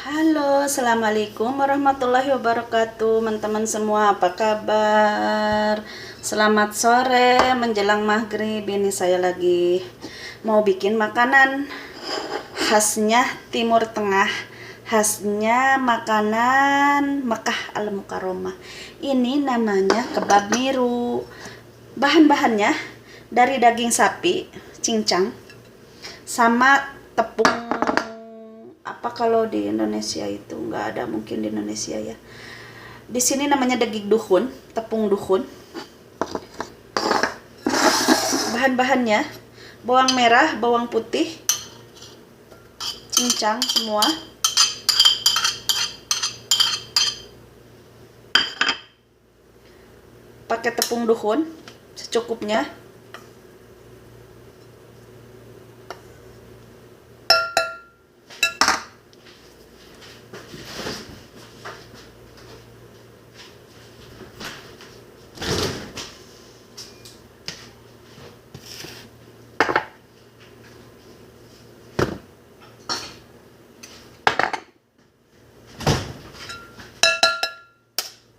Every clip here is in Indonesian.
Halo, assalamualaikum warahmatullahi wabarakatuh, teman-teman semua. Apa kabar? Selamat sore menjelang maghrib. Ini saya lagi mau bikin makanan khasnya Timur Tengah, khasnya makanan Mekah Al Mukarramah. Ini namanya kebab miru. Bahan-bahannya dari daging sapi, cincang, sama tepung. Apa kalau di Indonesia itu nggak ada, mungkin di Indonesia ya. Di sini namanya daging duhun, tepung duhun. Bahan-bahannya bawang merah, bawang putih, cincang semua. Pakai tepung duhun secukupnya.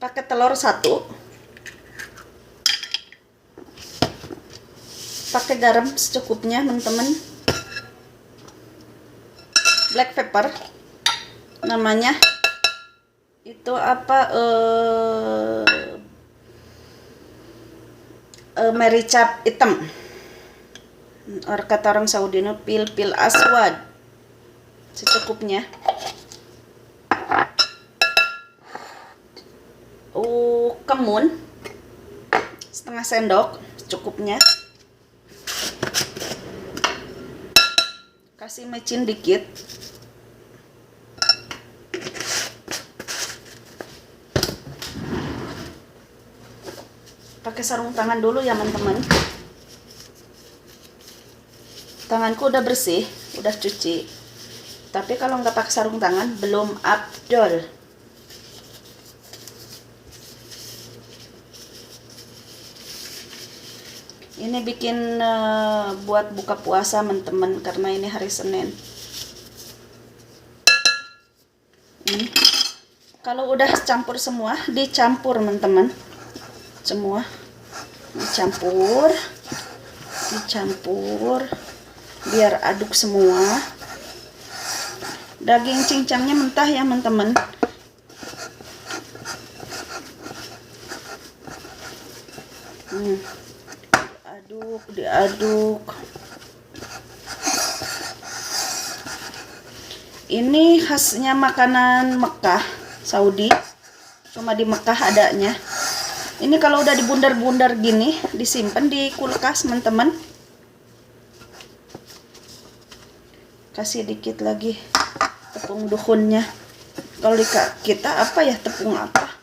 Pakai telur 1, pakai garam secukupnya teman-teman, black pepper namanya itu apa, merica hitam, kata orang Saudi itu pil aswad, secukupnya. Kemun setengah sendok cukupnya. Kasih micin dikit. Pakai sarung tangan dulu ya teman-teman. Tanganku udah bersih, udah cuci. Tapi kalau nggak pakai sarung tangan belum afdol. Ini bikin buat buka puasa teman-teman, karena ini hari Senin. Kalau udah campur semua, dicampur teman-teman. Semua dicampur biar aduk semua. Daging cincangnya mentah ya teman-teman. Diaduk. Ini khasnya makanan Mekah, Saudi. Cuma di Mekah adanya. Ini kalau udah dibundar-bundar gini, disimpan di kulkas teman-teman. Kasih dikit lagi tepung duhunnya. Kalau di kita apa ya, tepung apa?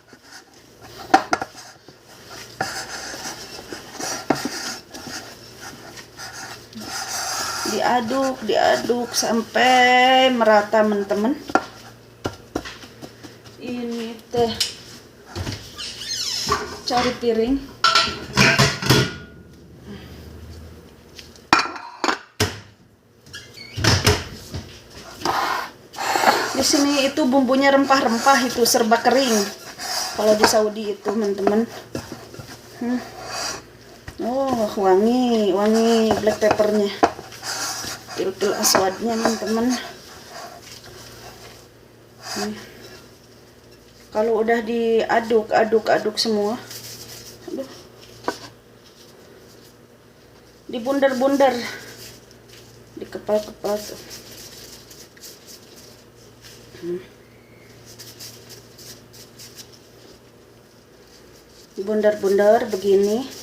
Diaduk sampai merata teman-teman. Ini teh cari piring. Di sini itu bumbunya rempah-rempah, itu serba kering. Kalau di Saudi itu teman-teman. Oh, wangi black peppernya. Pil aswadnya teman-teman. Kalau udah diaduk semua, dibundar-bundar, dikepal-kepal tuh. Bundar-bundar begini.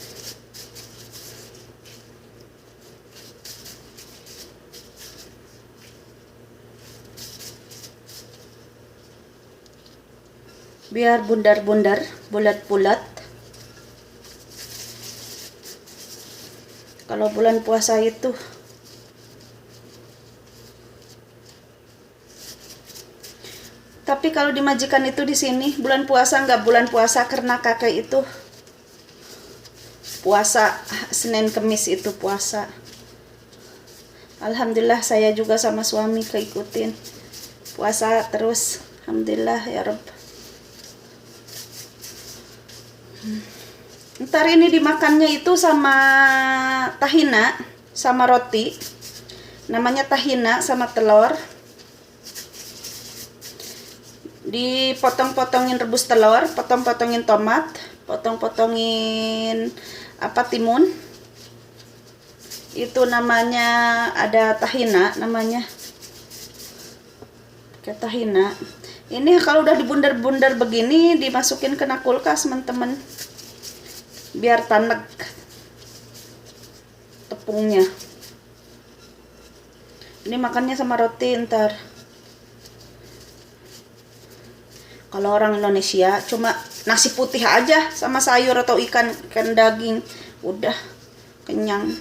Biar bundar-bundar, bulat-bulat. Kalau bulan puasa itu tapi kalau di majikan itu di sini bulan puasa nggak bulan puasa, karena kakek itu puasa Senin Kemis itu puasa. Alhamdulillah saya juga sama suami keikutin puasa terus. Alhamdulillah ya Rabb. Ntar ini dimakannya itu sama tahina, sama roti. Namanya tahina sama telur. Dipotong-potongin rebus telur, potong-potongin tomat, potong-potongin timun. Itu namanya ada tahina namanya. Kayak tahina. Ini kalau udah dibundar-bundar begini dimasukin ke kulkas, teman-teman. Biar tanek tepungnya. Ini makannya sama roti ntar. Kalau orang Indonesia cuma nasi putih aja sama sayur atau ikan daging, udah kenyang.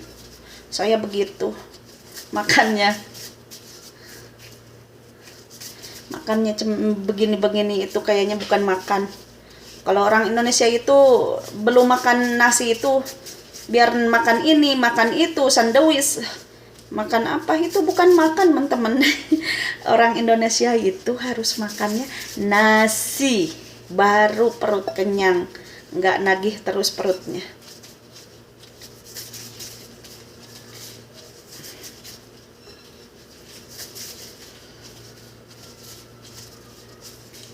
Saya begitu makannya. Makannya begini-begini itu kayaknya bukan makan. Kalau orang Indonesia itu belum makan nasi itu, biar makan ini, makan itu, sandwich, makan apa itu bukan makan, teman-teman. Orang Indonesia itu harus makannya nasi, baru perut kenyang, nggak nagih terus perutnya.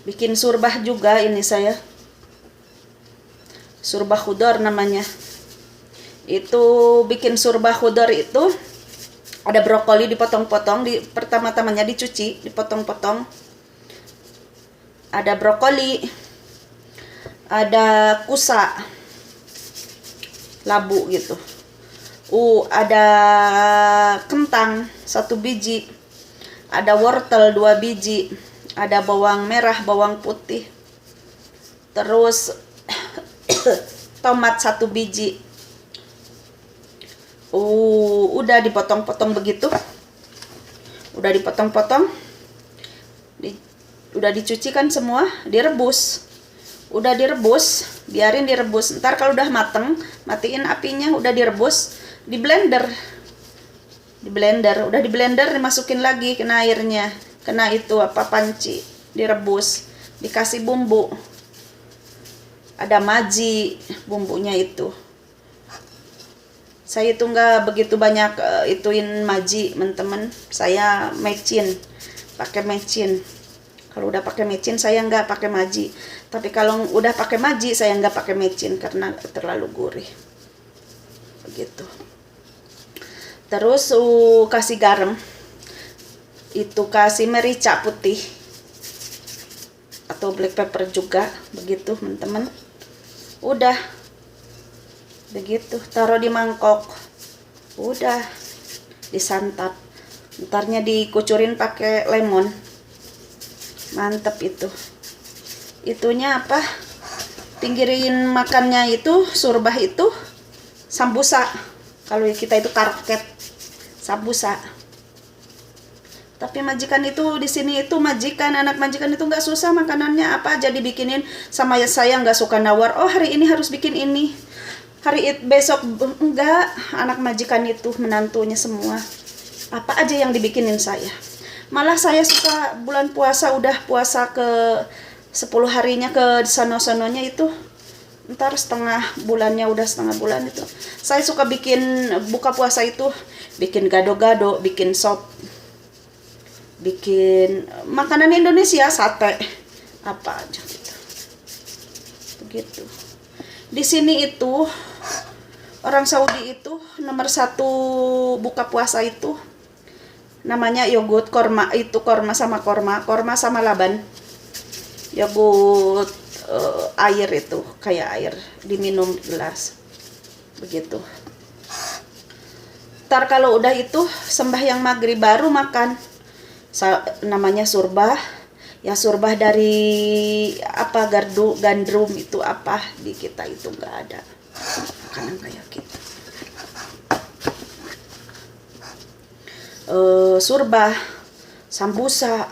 Bikin surbah juga ini saya. Surbah khudor namanya. Itu bikin surbah khudor itu ada brokoli dipotong-potong, pertama-tamanya dicuci, dipotong-potong. Ada brokoli, ada kusa, labu gitu. Ada kentang 1 biji, ada wortel 2 biji, ada bawang merah, bawang putih, terus tomat 1 biji. Udah dipotong-potong begitu. Udah dipotong-potong. Udah dicuci kan semua, direbus. Udah direbus, biarin direbus. Ntar kalau udah mateng, matiin apinya, udah direbus, di blender. Udah di blender dimasukin lagi kena airnya. Kena itu panci, direbus, dikasih bumbu. Ada maji bumbunya itu. Saya itu nggak begitu banyak ituin maji, teman-teman. Saya mecin, pakai mecin. Kalau udah pakai mecin saya nggak pakai maji. Tapi kalau udah pakai maji saya nggak pakai mecin karena terlalu gurih. Begitu. Terus kasih garam. Itu kasih merica putih atau black pepper juga, begitu teman-teman. Udah begitu, taruh di mangkok, udah disantap. Ntarnya dikucurin pakai lemon, mantep itu. Itunya pinggirin makannya itu surbah itu sambusa. Kalau kita itu karoket, sambusa. Tapi majikan itu di sini itu anak majikan itu nggak susah, makanannya apa aja dibikinin. Sama saya nggak suka nawar, hari ini harus bikin ini, besok enggak. Anak majikan itu menantunya semua, apa aja yang dibikinin saya. Malah saya suka bulan puasa, udah puasa ke 10 harinya ke sono-sononya itu, ntar setengah bulan itu saya suka bikin buka puasa itu, bikin gado-gado, bikin sop, bikin makanan Indonesia, sate, apa aja gitu. Begitu. Di sini itu orang Saudi itu nomor 1 buka puasa itu namanya yogurt korma, itu korma sama laban. Yogurt air itu kayak air diminum gelas. Begitu. Ntar kalau udah itu sembahyang maghrib baru makan. Namanya surbah. Ya surbah dari gandrum itu di kita itu nggak ada makanan kayak gitu. Surbah, sambusa,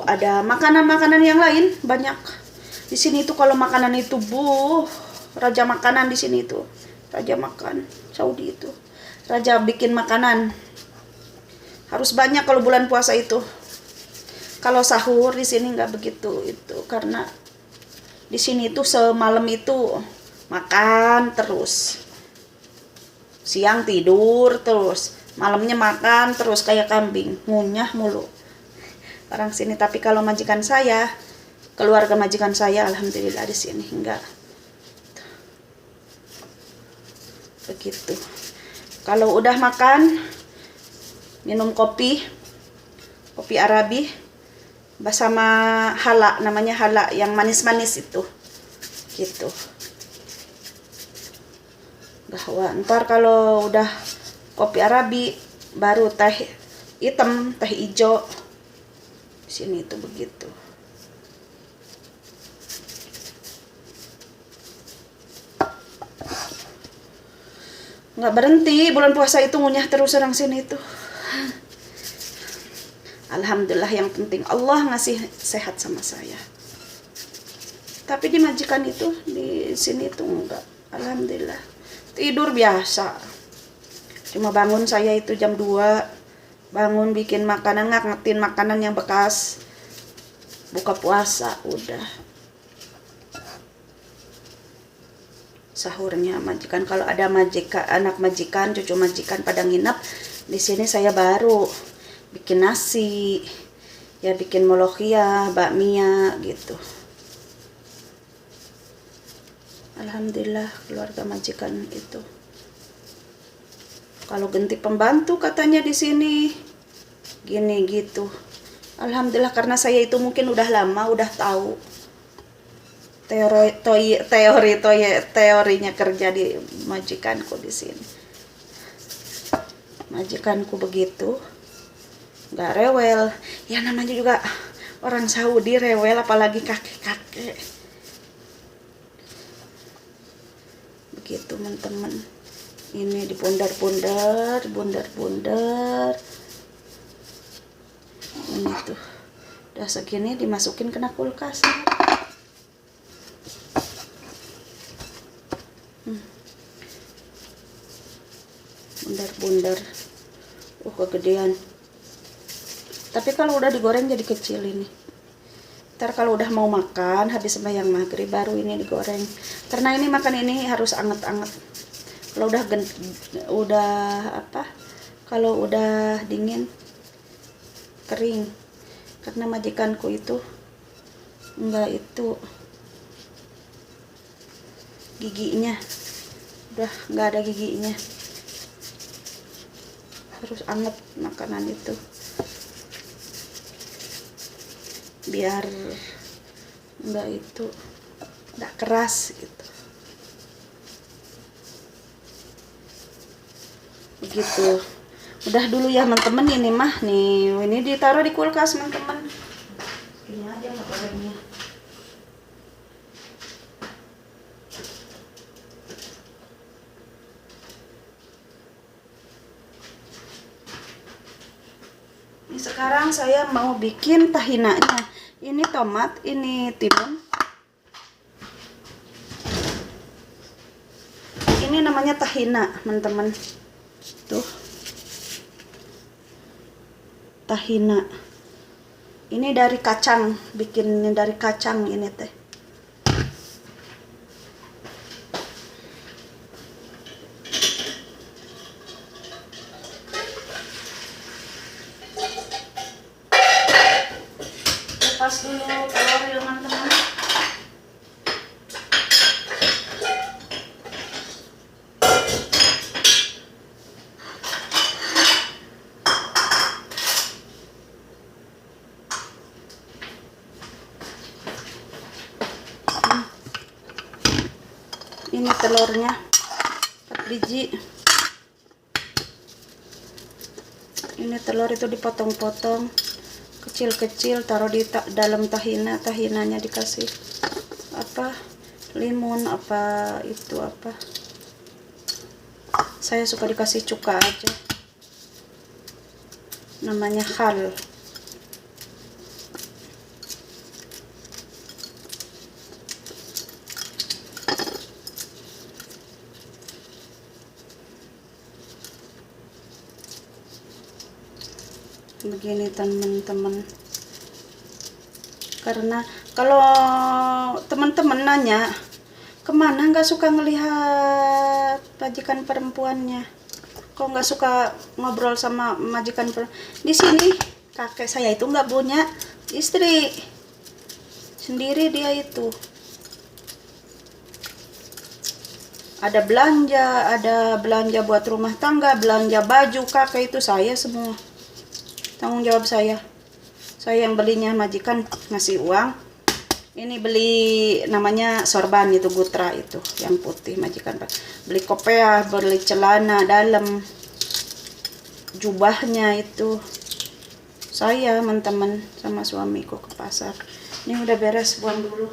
ada makanan-makanan yang lain banyak. Di sini itu kalau makanan itu raja makanan di sini itu. Raja makan Saudi itu. Raja bikin makanan. Harus banyak kalau bulan puasa itu. Kalau sahur di sini nggak begitu itu, karena di sini tuh semalam itu makan terus, siang tidur terus, malamnya makan terus kayak kambing, ngunyah mulu orang sini. Tapi kalau majikan saya, keluarga majikan saya, alhamdulillah di sini enggak begitu. Kalau udah makan, minum kopi Arabi bersama hala, namanya hala yang manis-manis itu gitu. Bahwa ntar kalau udah kopi Arabi baru teh hitam, teh hijau. Di sini itu begitu. Nggak berhenti, bulan puasa itu ngunyah terus orang sini itu. Alhamdulillah, yang penting Allah ngasih sehat sama saya. Tapi di majikan itu, di sini itu enggak. Alhamdulillah. Tidur biasa. Cuma bangun saya itu jam 2. Bangun bikin makanan, ngangetin makanan yang bekas buka puasa, udah. Sahurnya majikan, kalau ada majikan, anak majikan, cucu majikan pada nginap di sini, saya baru bikin nasi, ya bikin molokhiyah, bakmia gitu. Alhamdulillah keluarga majikan itu. Kalau ganti pembantu katanya di sini gini gitu. Alhamdulillah, karena saya itu mungkin udah lama, udah tahu teorinya kerja di majikanku di sini. Majikanku begitu, nggak rewel. Ya namanya juga orang Saudi rewel, apalagi kakek-kakek. Begitu teman-teman. Ini dibundar-bundar. Ini tuh udah segini dimasukin kena kulkas. Bundar-bundar. Kegedean. Tapi kalau udah digoreng jadi kecil ini. Ntar kalau udah mau makan, habis sembahyang maghrib, baru ini digoreng. Karena ini makan ini harus anget-anget. Kalau kalau udah dingin, kering. Karena majikanku itu enggak itu giginya, udah enggak ada giginya. Harus anget makanan itu biar enggak keras gitu. Begitu. Udah dulu ya teman-teman, ini mah nih, ini ditaruh di kulkas teman-teman. Ini aja nggak gorengnya. Ini sekarang saya mau bikin tahinanya. Ini tomat, ini timun. Ini namanya tahina, teman-teman. Tuh. Tahina. Ini dari kacang, bikin dari kacang ini teh. Lepas dulu telur ya teman-teman. Ini telurnya 4 biji. Ini telur itu dipotong-potong kecil-kecil, taruh di dalam tahina. Tahinanya dikasih limun, saya suka dikasih cuka aja, namanya khal. Begini teman-teman. Karena kalau teman-teman nanya kemana nggak suka ngelihat majikan perempuannya, kok nggak suka ngobrol sama majikan perempuan, di sini kakek saya itu nggak punya istri, sendiri dia itu. Ada belanja buat rumah tangga, belanja baju kakek itu saya semua, tanggung jawab saya yang belinya, majikan ngasih uang. Ini beli namanya sorban itu, Gutra itu yang putih, majikan beli kopiah, beli celana dalam, jubahnya itu saya teman-teman sama suamiku ke pasar. Ini udah beres, buang dulu.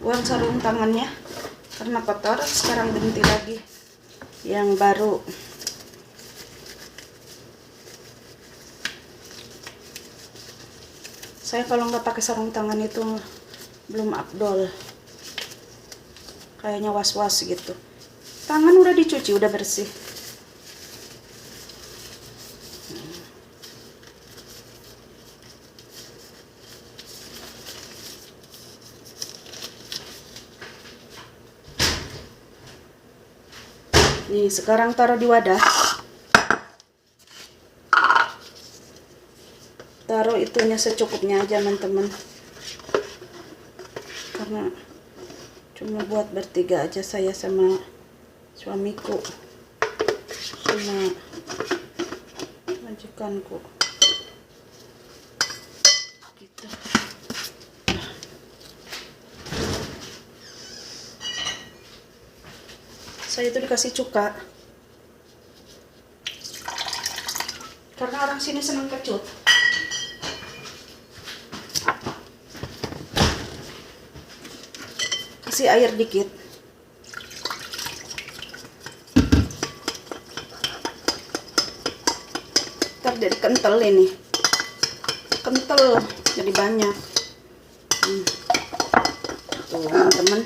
Buang sarung tangannya karena kotor. Sekarang ganti lagi yang baru. Saya kalau nggak pakai sarung tangan itu belum afdol, kayaknya was-was gitu. Tangan udah dicuci, udah bersih. Nih, sekarang taruh di wadah. Taruh itunya secukupnya aja, teman-teman. Karena cuma buat bertiga aja, saya sama suamiku sama majikanku. Gitu. Saya itu dikasih cuka karena orang sini senang kecut. Kasih air dikit. Ntar jadi kental ini. Kental jadi banyak. Tuh teman-teman,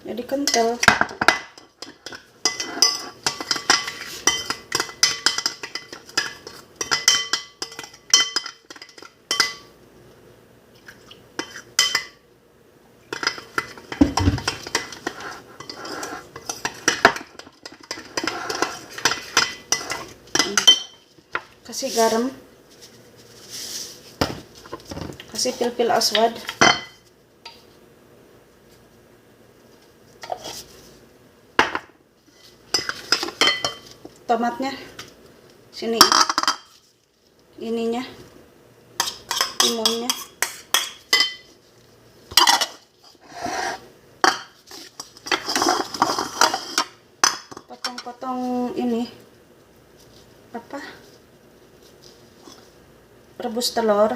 jadi kental. Kasih garam, kasih pil-pil aswad, tomatnya sini, ininya, timunnya, potong-potong ini apa, rebus telur,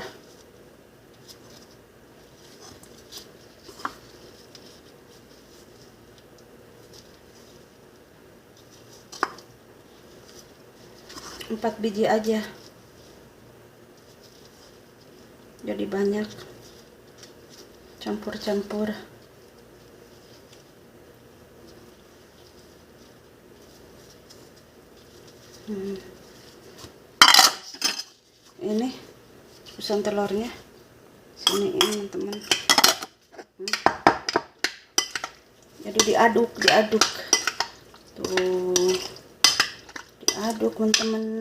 empat biji aja, jadi banyak, campur-campur. Ini rebusan telurnya sini ini teman-teman. Jadi diaduk tuh, diaduk teman-teman.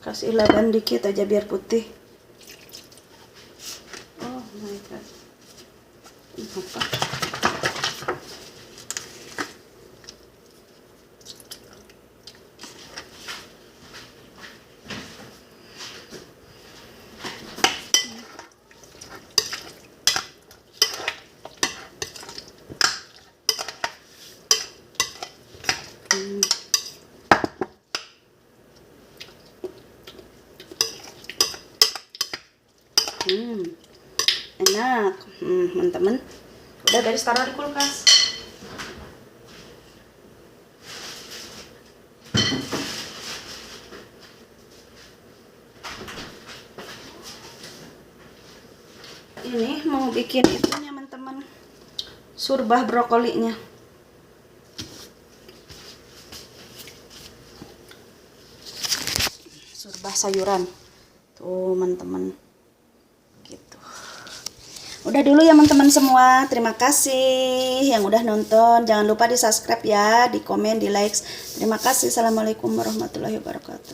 Kasih laban dikit aja biar putih. Oh my god. Apa? enak. Teman-teman. Udah guys, taruh di kulkas. Ini mau bikin itunya teman-teman, surbah brokolinya. Surbah sayuran tuh teman-teman gitu. Udah dulu ya teman-teman semua, terima kasih yang udah nonton, jangan lupa di subscribe ya, di komen, di like. Terima kasih. Assalamualaikum warahmatullahi wabarakatuh.